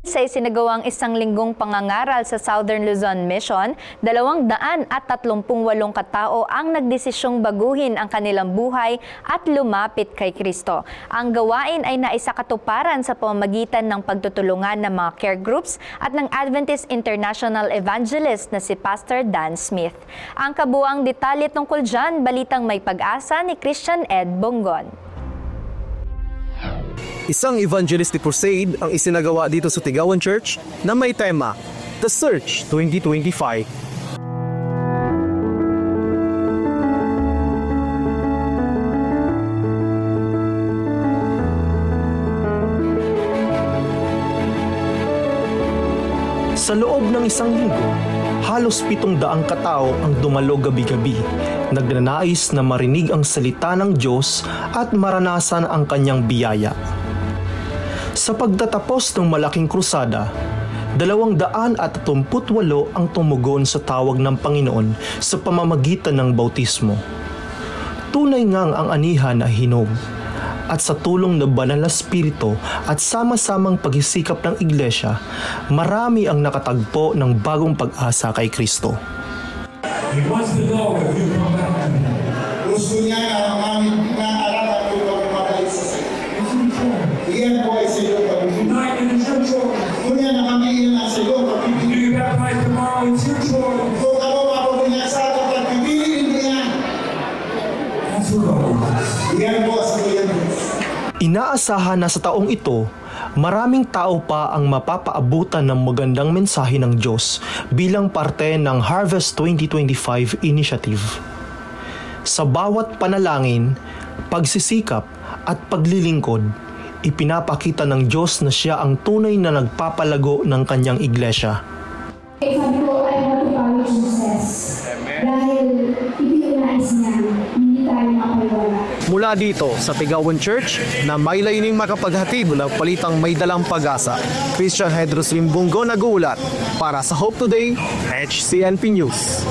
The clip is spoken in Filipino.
Sa isinagawang isang linggong pangangaral sa Southern Luzon Mission, 238 katao ang nagdesisyong baguhin ang kanilang buhay at lumapit kay Kristo. Ang gawain ay naisakatuparan sa pamamagitan ng pagtutulungan ng mga care groups at ng Adventist International Evangelist na si Pastor Dan Smith. Ang kabuuang detalye tungkol dyan, balitang may pag-asa ni Christian Ed Bongon. Isang evangelistic crusade ang isinagawa dito sa Tigawan Church na may tema, The Search 2025. Sa loob ng isang linggo, halos 700 katao ang dumalo gabi-gabi, nagnanais na marinig ang salita ng Diyos at maranasan ang kanyang biyaya. Sa pagtatapos ng malaking krusada, 238 ang tumugon sa tawag ng Panginoon sa pamamagitan ng bautismo. Tunay ngang ang anihan ay hinog, at sa tulong ng Banal na Espiritu at sama-samang pagsisikap ng Iglesia, marami ang nakatagpo ng bagong pag-asa kay Kristo. Gusto niya na aming naarapan ko na pumatay sa sayo. Iyan po ay sa iyo pag-ibig. Kung yan na kami iyan na sa iyo pag-ibig. Kung ako mapupunyan sa ato pag-ibig, hindi yan. Iyan po sa iyo. Inaasahan na sa taong ito, maraming tao pa ang mapapaabutan ng magandang mensahe ng Diyos bilang parte ng Harvest 2025 Initiative. Sa bawat panalangin, pagsisikap at paglilingkod, ipinapakita ng Diyos na siya ang tunay na nagpapalago ng kanyang iglesia. Sabi ko, I want to follow Jesus. Dahil ipinais niya, hindi tayo makawala. Mula dito sa Tigawan Church na may layuning makapaghatid ng palitang may dalang pag-asa, Christian Ed Bongon nag-uulat para sa Hope Today, HCNP News.